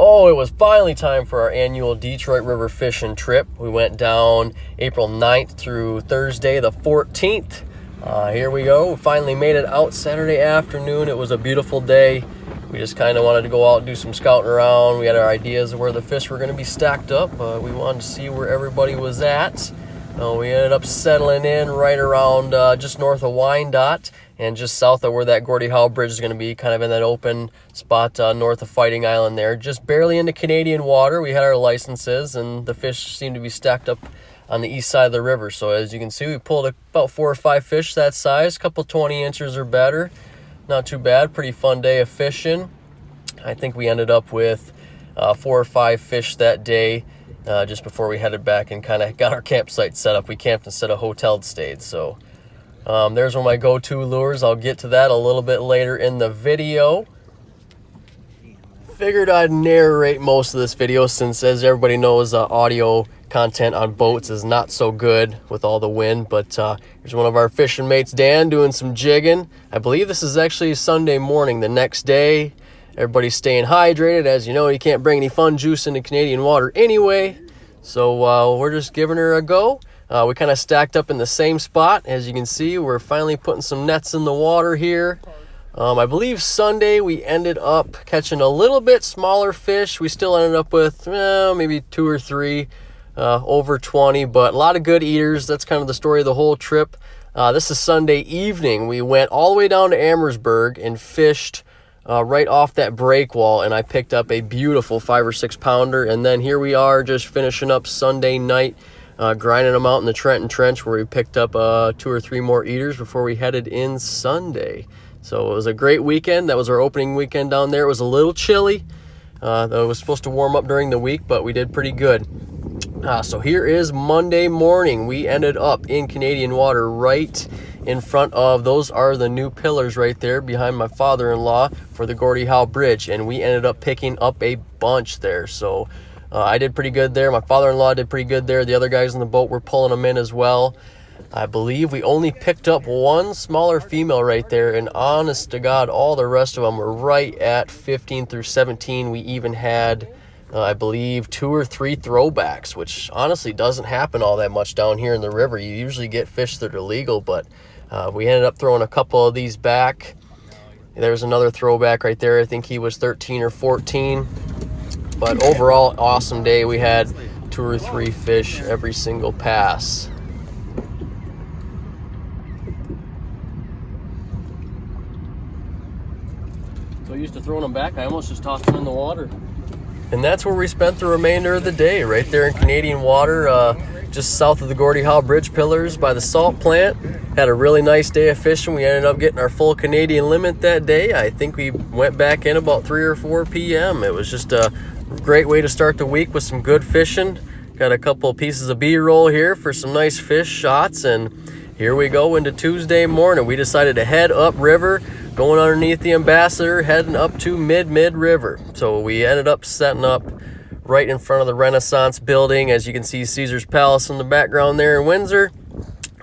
Oh, it was finally time for our annual Detroit River fishing trip. We went down April 9th through Thursday the 14th. Here we go. We finally made it out Saturday afternoon. It was a beautiful day. We just kind of wanted to go out and do some scouting around. We had our ideas of where the fish were going to be stacked up. We wanted to see where everybody was at. We ended up settling in right around just north of Wyandotte and just south of where that Gordie Howe Bridge is going to be, kind of in that open spot north of Fighting Island there. Just barely into Canadian water. We had our licenses, and the fish seemed to be stacked up on the east side of the river. So as you can see, we pulled about 4 or 5 fish that size, a couple 20 inches or better. Not too bad. Pretty fun day of fishing. I think we ended up with 4 or 5 fish that day. Just before we headed back and kind of got our campsite set up. We camped instead of hotel stayed. So there's one of my go-to lures. I'll get to that a little bit later in the video. Figured I'd narrate most of this video since, as everybody knows, audio content on boats is not so good with all the wind. But here's one of our fishing mates, Dan, doing some jigging. I believe this is actually Sunday morning, the next day. Everybody's staying hydrated. As you know, you can't bring any fun juice into Canadian water anyway. So we're just giving her a go. We kind of stacked up in the same spot. As you can see, we're finally putting some nets in the water here. I believe Sunday we ended up catching a little bit smaller fish. We still ended up with maybe 2 or 3 over 20, but a lot of good eaters. That's kind of the story of the whole trip. This is Sunday evening. We went all the way down to Amherstburg and fished right off that break wall, and I picked up a beautiful 5 or 6 pounder. And then here we are just finishing up Sunday night, grinding them out in the Trenton Trench, where we picked up 2 or 3 more eaters before we headed in Sunday. So it was a great weekend. That was our opening weekend down there. It was a little chilly. It was supposed to warm up during the week, but we did pretty good. So here is Monday morning. We ended up in Canadian water right in front of, those are the new pillars right there behind my father-in-law for the Gordie Howe Bridge, and we ended up picking up a bunch there. So I did pretty good there. My father-in-law did pretty good there. The other guys in the boat were pulling them in as well. I believe we only picked up 1 smaller female right there, and honest to God, all the rest of them were right at 15 through 17. We even had I believe 2 or 3 throwbacks, which honestly doesn't happen all that much down here in the river. You usually get fish that are legal, but we ended up throwing a couple of these back. There's another throwback right there. I think he was 13 or 14. But overall, awesome day. We had 2 or 3 fish every single pass. So used to throwing them back, I almost just tossed them in the water. And that's where we spent the remainder of the day, right there in Canadian water, just south of the Gordie Howe Bridge pillars by the salt plant. Had a really nice day of fishing. We ended up getting our full Canadian limit that day. I think we went back in about 3 or 4 p.m. It was just a great way to start the week with some good fishing. Got a couple of pieces of B-roll here for some nice fish shots, and here we go into Tuesday morning. We decided to head upriver, going underneath the Ambassador, heading up to Mid River. So we ended up setting up right in front of the Renaissance building. As you can see, Caesar's Palace in the background there in Windsor.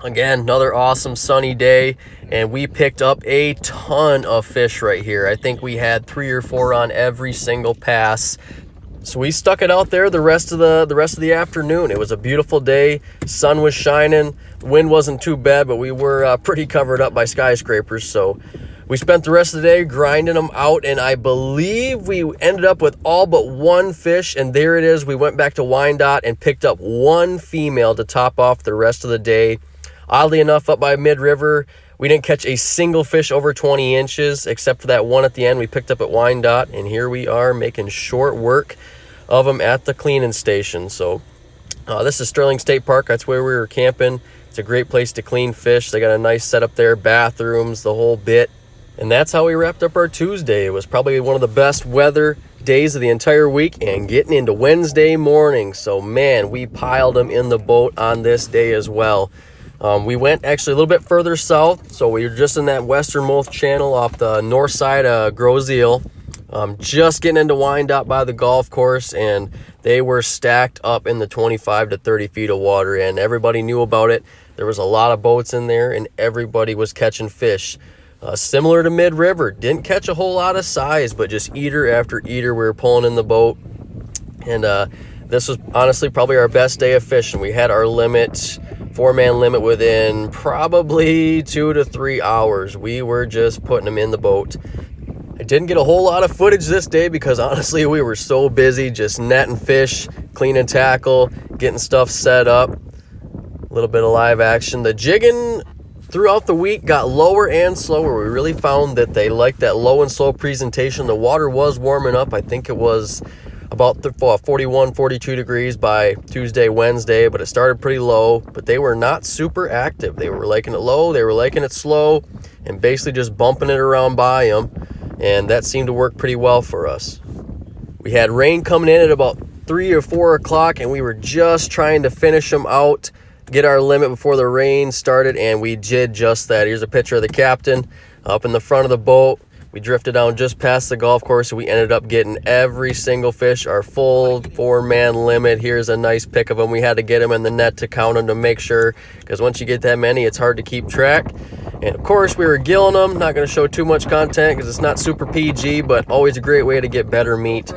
Again, another awesome sunny day, and we picked up a ton of fish right here. I think we had 3 or 4 on every single pass. So we stuck it out there the rest of the afternoon. It was a beautiful day. Sun was shining. Wind wasn't too bad, but we were pretty covered up by skyscrapers. So we spent the rest of the day grinding them out, and I believe we ended up with all but 1 fish, and there it is. We went back to Wyandotte and picked up 1 female to top off the rest of the day. Oddly enough, up by mid-river, we didn't catch a single fish over 20 inches, except for that one at the end we picked up at Wyandotte, and here we are making short work of them at the cleaning station. So this is Sterling State Park. That's where we were camping. It's a great place to clean fish. They got a nice setup there, bathrooms, the whole bit. And that's how we wrapped up our Tuesday. It was probably one of the best weather days of the entire week, and getting into Wednesday morning. So man, we piled them in the boat on this day as well. We went actually a little bit further south, so we were just in that westernmost channel off the north side of Groseal, just getting into Wyandotte by the golf course, and they were stacked up in the 25 to 30 feet of water, and everybody knew about it. There was a lot of boats in there, and everybody was catching fish. Similar to mid-river, didn't catch a whole lot of size, but just eater after eater we were pulling in the boat. And this was honestly probably our best day of fishing. We had our limit, 4-man limit, within probably 2 to 3 hours. We were just putting them in the boat. I didn't get a whole lot of footage this day because honestly we were so busy just netting fish, cleaning tackle, getting stuff set up. A little bit of live action. The jigging throughout the week got lower and slower. We really found that they liked that low and slow presentation. The water was warming up. I think it was about 41, 42 degrees by Tuesday, Wednesday, but it started pretty low. But they were not super active. They were liking it low, they were liking it slow, and basically just bumping it around by them. And that seemed to work pretty well for us. We had rain coming in at about 3 or 4 o'clock, and we were just trying to finish them out, get our limit before the rain started, and we did just that. Here's a picture of the captain up in the front of the boat. We drifted down just past the golf course, and we ended up getting every single fish, our full 4-man limit. Here's a nice pic of them. We had to get them in the net to count them to make sure, because once you get that many, it's hard to keep track. And of course, we were gilling them. Not going to show too much content because it's not super PG, but always a great way to get better meat.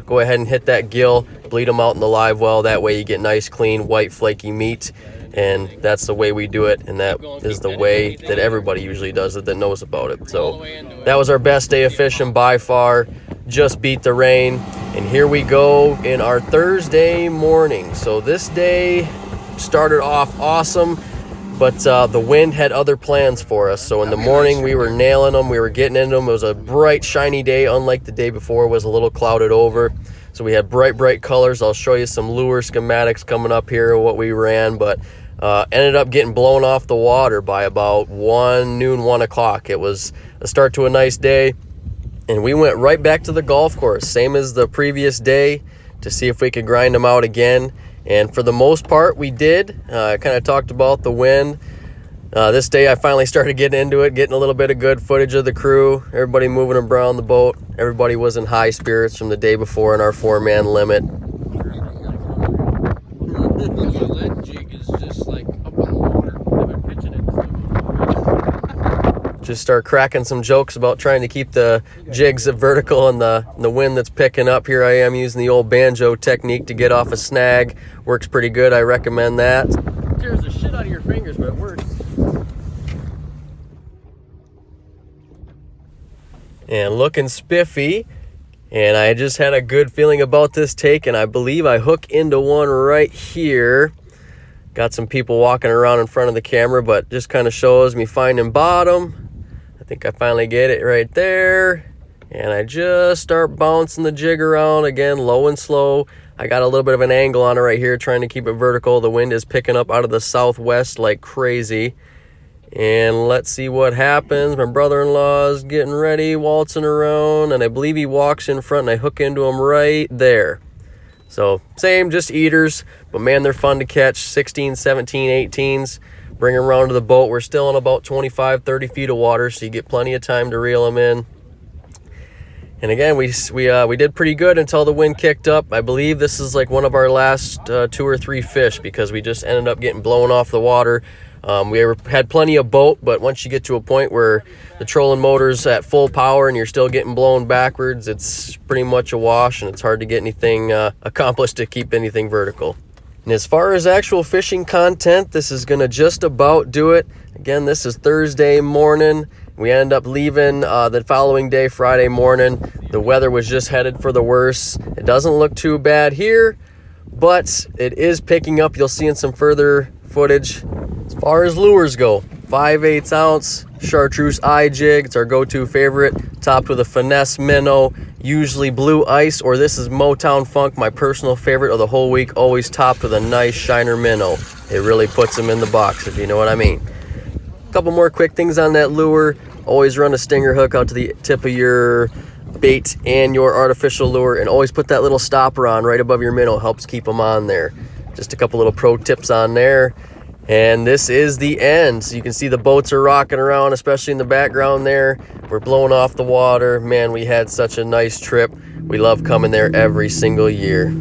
Go ahead and hit that gill, bleed them out in the live well. That way you get nice, clean, white, flaky meat. And that's the way we do it, and that is the way that everybody usually does it that knows about it. So that was our best day of fishing by far. Just beat the rain, and here we go in our Thursday morning. So this day started off awesome, but the wind had other plans for us. So in the morning we were nailing them, we were getting into them. It was a bright, shiny day, unlike the day before. It was a little clouded over. So we had bright colors. I'll show you some lure schematics coming up here, what we ran, but ended up getting blown off the water by about 1 o'clock. It was a start to a nice day, and we went right back to the golf course, same as the previous day, to see if we could grind them out again. And for the most part, we did. I kind of talked about the wind. This day I finally started getting into it, getting a little bit of good footage of the crew, everybody moving around the boat. Everybody was in high spirits from the day before in our 4-man limit. The lead jig is just like up on the water. I've been pitching it. Just start cracking some jokes about trying to keep the jigs vertical and the wind that's picking up. Here I am using the old banjo technique to get off a snag. Works pretty good. I recommend that. It tears the shit out of your fingers, but it works. And looking spiffy. And I just had a good feeling about this take, and I believe I hook into one right here. Got some people walking around in front of the camera, but just kind of shows me finding bottom. I think I finally get it right there. And I just start bouncing the jig around again, low and slow. I got a little bit of an angle on it right here, trying to keep it vertical. The wind is picking up out of the southwest like crazy. And let's see what happens. My brother-in-law is getting ready, waltzing around, and I believe he walks in front, and I hook into him right there. So same, just eaters, but man, they're fun to catch. 16, 17, 18s. Bring them around to the boat. We're still in about 25, 30 feet of water, so you get plenty of time to reel them in. And again, we did pretty good until the wind kicked up. I believe this is like one of our last 2 or 3 fish, because we just ended up getting blown off the water. We had plenty of boat, but once you get to a point where the trolling motor's at full power and you're still getting blown backwards, it's pretty much a wash, and it's hard to get anything accomplished to keep anything vertical. And as far as actual fishing content, this is going to just about do it. Again, this is Thursday morning. We ended up leaving the following day, Friday morning. The weather was just headed for the worse. It doesn't look too bad here, but it is picking up. You'll see in some further footage. As far as lures go, 5/8 ounce chartreuse eye jig. It's our go-to favorite, topped with a finesse minnow, usually blue ice, or this is Motown Funk, my personal favorite of the whole week, always topped with a nice shiner minnow. It really puts them in the box, if you know what I mean. A couple more quick things on that lure. Always run a stinger hook out to the tip of your bait and your artificial lure, and always put that little stopper on right above your minnow. Helps keep them on there. Just a couple little pro tips on there. And this is the end. So you can see the boats are rocking around, especially in the background there. We're blowing off the water. Man, we had such a nice trip. We love coming there every single year.